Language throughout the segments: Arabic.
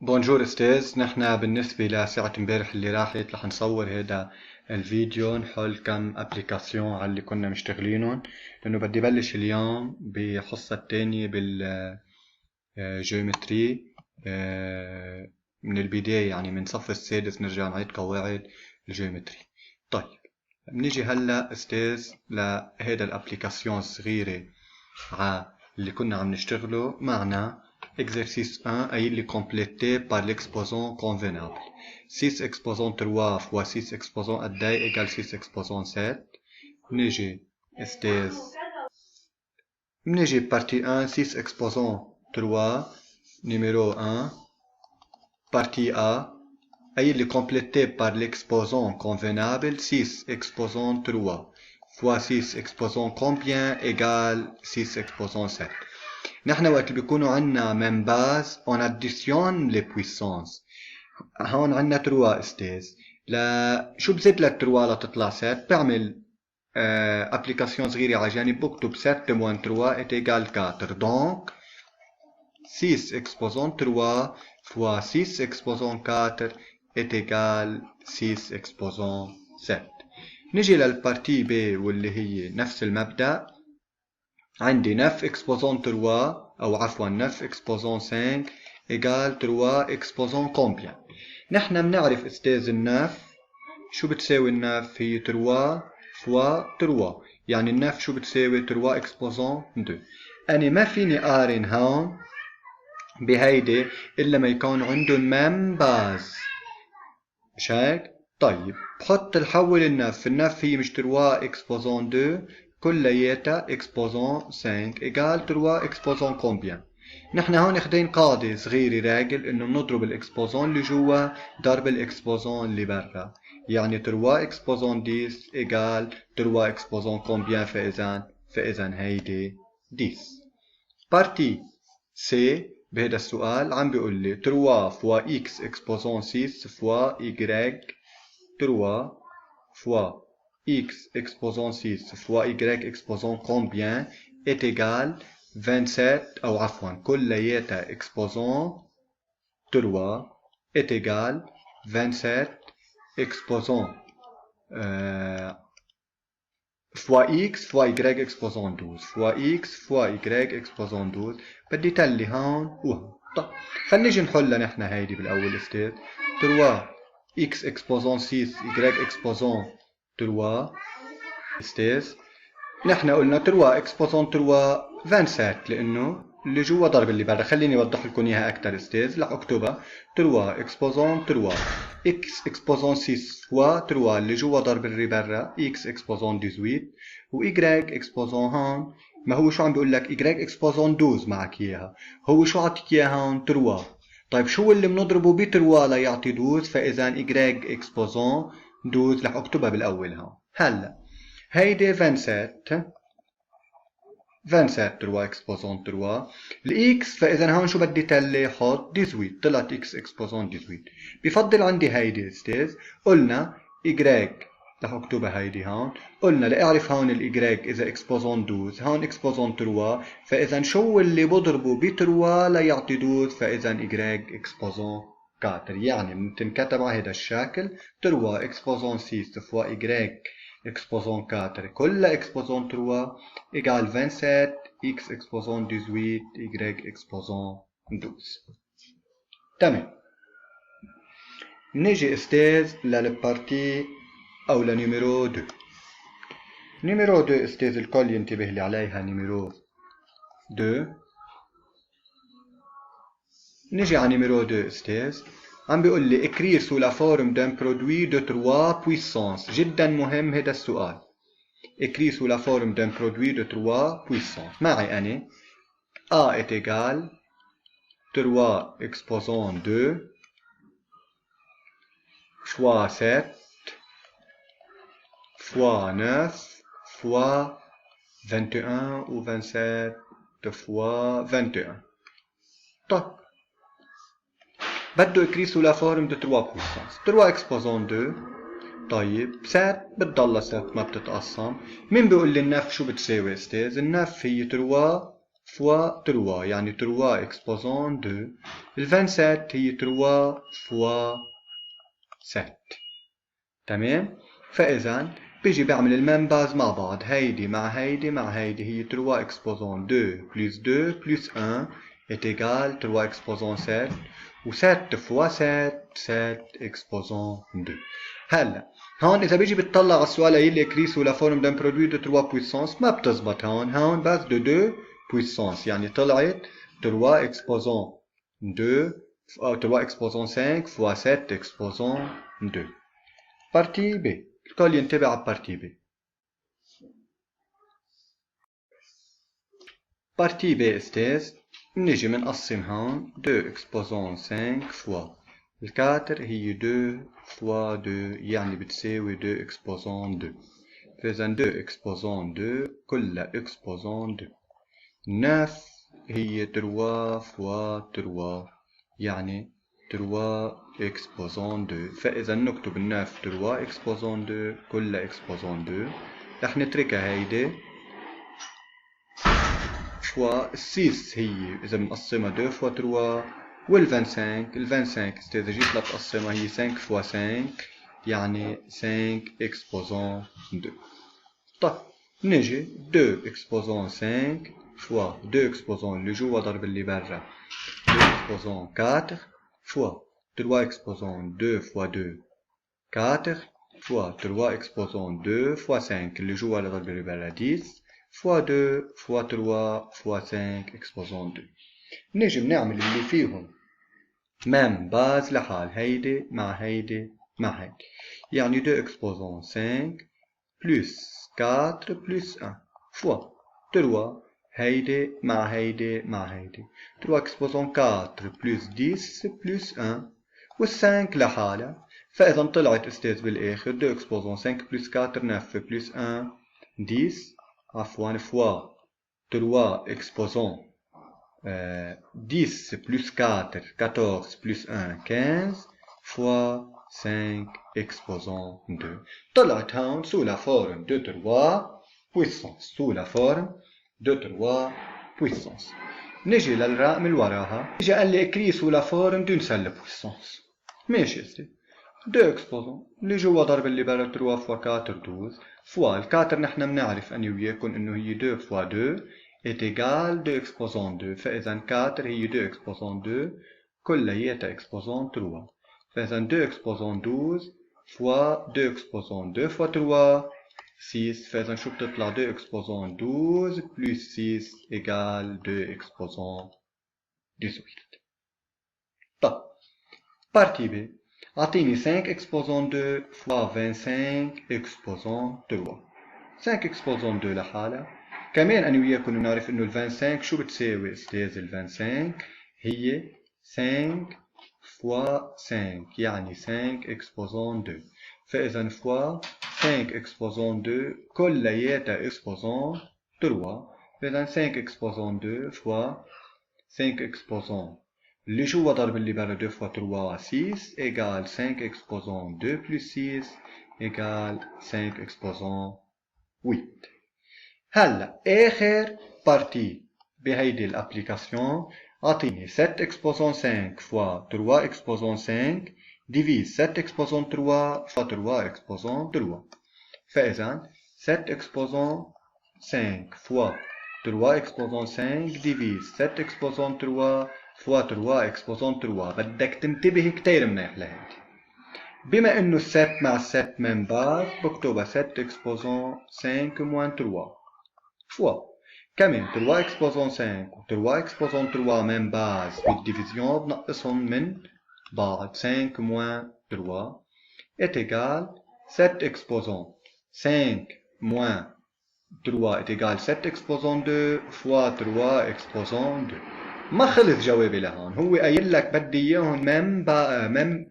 بونجور استاذ، نحن بالنسبة لساعة امبارح اللي راحت رح نصور هذا الفيديو نحل كم ابليكاسيون على اللي كنا مشتغلينهم، لانه بدي بلش اليوم بحصة تانية بالجيومتري من البداية، يعني من صف السادس نرجع نعيد قواعد الجيومتري. طيب بنيجي هلا استاذ لهذا الابليكاسيون الصغيرة على اللي كنا عم نشتغله معنا. Exercice 1 a il est complété par l'exposant convenable. 6 exposant 3 fois 6 exposant قداي égale 6 exposant 7. بنيجي استاذ بنيجي partie 1 6 exposant 3 numéro 1 partie A a il est complété par l'exposant convenable 6 exposant 3 fois 6 exposant combien égale 6 exposant 7. نحن وقت بيكونوا عنا من باز on additionne les puissances. هون عنا 3 استاذ، شو بزيد لك 3 لتطلع 7؟ بعمل ابليكاسيون صغيرة على جانب، بكتب 7 moins 3 est égal 4. donc 6 exposant 3 fois 6 exposant 4 est égal 6 exposant 7. نجي للبارتي B واللي هي نفس المبدأ. عندي 9 exposant 3 أو عفوا 9 exposant 5 égale 3 exposant combien. نحن بنعرف استاذ النف شو بتساوي. النف هي 3 فوا 3، يعني النف شو بتساوي 3 exposant 2. أنا ما فيني أقارن هون بهيدي إلا ما يكون عندهم ميم باز، مش هيك؟ طيب بحط الحول النف هي مش 3 exposant 2 كلياتها exposant 5 égale 3 exposant combien. نحن هون اخدين قاعدة صغيرة راجل انه بنضرب الاكسبوزون اللي جوا ضرب الاكسبوزون اللي برا، يعني 3 exposant 10 égale 3 exposant combien. فإذا هيدي 10. بارتي سي بهذا السؤال عم بيقول لي 3 فوا x exposant 6 فوا y 3 fois x exposant 6 fois y exposant combien est égal 27 أو عفوا كلياتها exposant 3 est égal 27 exposant fois x fois y exposant 12 fois x fois y exposant 12. بدي تلي هون وهون. طيب خلينا نيجي نحلها نحن هيدي بالأول استاذ. 3 x exposant 6 y exposant 3 استاذ. نحن قلنا 3 exposant 3 27 لأنه اللي جوا ضرب اللي برا. خليني أوضح لكم إياها أكثر استاذ. رح أكتبها 3 exposant 3 x exposant 6 fois 3 اللي جوا ضرب اللي برا x exposant 18 و y exposant هون ما هو شو عم بيقول لك y exposant 12 معك إياها. هو شو عطيك إياها هون 3. طيب شو اللي بنضربه ب 3 ليعطي 12؟ فإذا y exposant 12 رح أكتبها بالأول هون. هلا هيدي 27 3 exposant 3 الاكس، فاذا هون شو بدي تلي حط 18 طلعت x exposant 18. بفضل عندي هيدي استاذ. قلنا y رح اكتبها هيدي هون. قلنا لاعرف هون الاي اذا exposant 12 هون exposant 3، فاذا شو اللي بضربه ب 3 ليعطي 12؟ فاذا y exposant 4. يعني بتنكتب على هذا الشكل 3 exposant 6 fois y exposant 4 كلها exposant 3 égale 27 x exposant 18 y exposant 12. تمام. نيجي استاذ للبارتي او لنيميرو 2. نيميرو 2 استاذ الكل ينتبه لي عليها. نيميرو 2 نيجي على نيميرو 2 استاذ. عم بيقول لي écrire sous la forme d'un produit de 3 puissances. جدا مهم هذا السؤال. écrit sous la forme d'un produit de 3 puissances. معي أنا A est égal 3 exposant 2 fois 7 fois 9 fois 21 ou 27 fois 21. طيب بده écrit sous la forme de 3 puissances. 3 exposant 2. طيب 7 بتضل 7 ما بتتقسم. مين بيقول لي النف شو بتساوي استاذ؟ النف هي 3 فوا 3 يعني 3 اكسبوزون 2. ال 27 هي 3 فوا 7. تمام؟ فإذا بيجي بعمل الميم باز مع بعض، هيدي مع هيدي مع هيدي، هي 3 اكسبوزون 2 بلس 2 بلس 1 est égal 3 اكسبوزون 7 و 7 فوا 7 7 اكسبوزون 2. هلا هون إذا بيجي بتطلع على السؤال يلي écrit sous la forme d'un produit de 3 puissance ما بتزبط هون بس de 2 puissance يعني طلعت 3 اكسبوزون 2 3 اكسبوزون 5 فوا 7 اكسبوزون 2. بارتي بي الكل ينتبه على بارتي بي. بارتي بي استاذ بنيجي بنقسم هون 2 اكسبوزون 5 فوا الكاتر هي 2 فوا 2 يعني بتساوي 2 اكسبوزون 2. فإذا 2 اكسبوزون 2 كلها اكسبوزون 2. 9 هي 3 فوا 3 يعني 3 اكسبوزون 2. فإذا نكتب 9 3 اكسبوزون 2 كلها اكسبوزون 2. رح نتركها هيدي فوا 6 هي إذا بنقسمها 2 فوا 3 وال 25 ال 25 استاذ جيت لتقسمها هي 5 فوا 5 يعني 5 اكسبوزون 2. طيب نجي 2 اكسبوزون 5 فوا 2 اكسبوزون اللي جوا ضرب اللي برا 2 اكسبوزون 4 فوا 3 اكسبوزون 2 فوا 2 4 فوا 3 اكسبوزون 2 فوا 5 اللي جوا ضرب اللي برا 10 فوا 2 فوا 3 فوا 5 اكسبوزون 2. نجي بنعمل اللي فيهم ميم باز لحال هيدي مع هيدي مع هيدي يعني 2 اكسبوزون 5 بلس 4 بلس 1 فوا 3 هيدي مع هيدي مع هيدي 3 اكسبوزون 4 بلس 10 بلس 1 وال5 لحالها. فإذا طلعت استاذ بالآخر 2 اكسبوزون 5 بلس 4 9 بلس 1 10 عفوا فوا 3 اكسبوزون 10 plus 4, 14 plus 1, 15 fois 5 exposant 2. طلعت هون sous la forme de 3 puissance. sous la forme de 3 puissance. نجي للرقم اللي وراها. نجي قال لي écrit sous la forme d'une seule puissance. ماشي استاذ. 2 exposant اللي جوا ضرب اللي برا 3 فوا 4 12 فوا الكاتر نحن بنعرف اني وياكم انه هي 2 فوا 2 est égal 2 exposant 2. فإذا 4 هي 2 exposant 2 كلياتها exposant 3. فإذا 2 exposant 12 فوا 2 exposant 2 فوا 3 6. فإذا شو بتطلع 2 exposant 12 plus 6 égale 2 exposant 18. طب بارتي بي أعطيني 5 exposant 2 فوا 25 exposant 3. 5 exposant 2 لحالها. كمان أنا وياكم نعرف إنه ال 25 شو بتساوي أستاذ؟ ال 25 هي 5 فوا 5 يعني 5 exposant 2. فإذا فوا 5 exposant 2 كلياتها exposant 3. فإذا 5 exposant 2 فوا 5 exposant اللي جوا ضرب اللي برا 2 فوا 3 6 égale 5 exposant 2 plus 6 égale 5 exposant 8. هلا اخر بارتي بهيدي الابليكاسيون اعطيني 7 exposant 5 فوا 3 exposant 5 divise 7 exposant 3 فوا 3 exposant 3. فاذا 7 exposant 5 فوا 3 exposant 5 divise 7 exposant 3 فوا 3 exposant 3. بدك تنتبه كتير منيح لهيدي. بما انه الست مع الست من باز بكتبها 7 exposant 5 moins 3 فوا كمان 3 exposant 5 و 3 exposant 3 من باز بالديفيزيون بنقصهم من بعض 5 moins 3 est égal 7 exposant 5 moins 3 est égal 7 exposant 2 fois 3 exposant 2. ما خلص جوابي لهون. هو قايل لك بدي اياهم ميم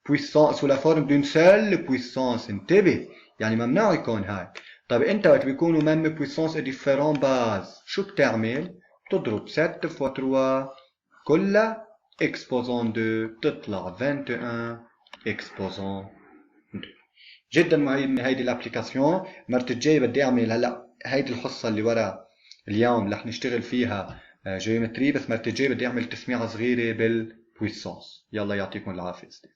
puissance sous la forme d'une seule puissance. انتبه يعني ممنوع يكون هاي. طيب انت وقت بيكونوا ميم puissance et différents bases شو بتعمل؟ بتضرب 7 فوا 3 كلها exposant 2 بتطلع 21 exposant 2. جدا مهمة هيدي الابليكاسيون. مرة الجاي بدي اعمل هلا هيدي الحصة اللي ورا اليوم رح نشتغل فيها جيومتري، بس مرة الجاي بدي أعمل تسميعة صغيرة بالبويسانس. يلا يعطيكم العافية أستاذ.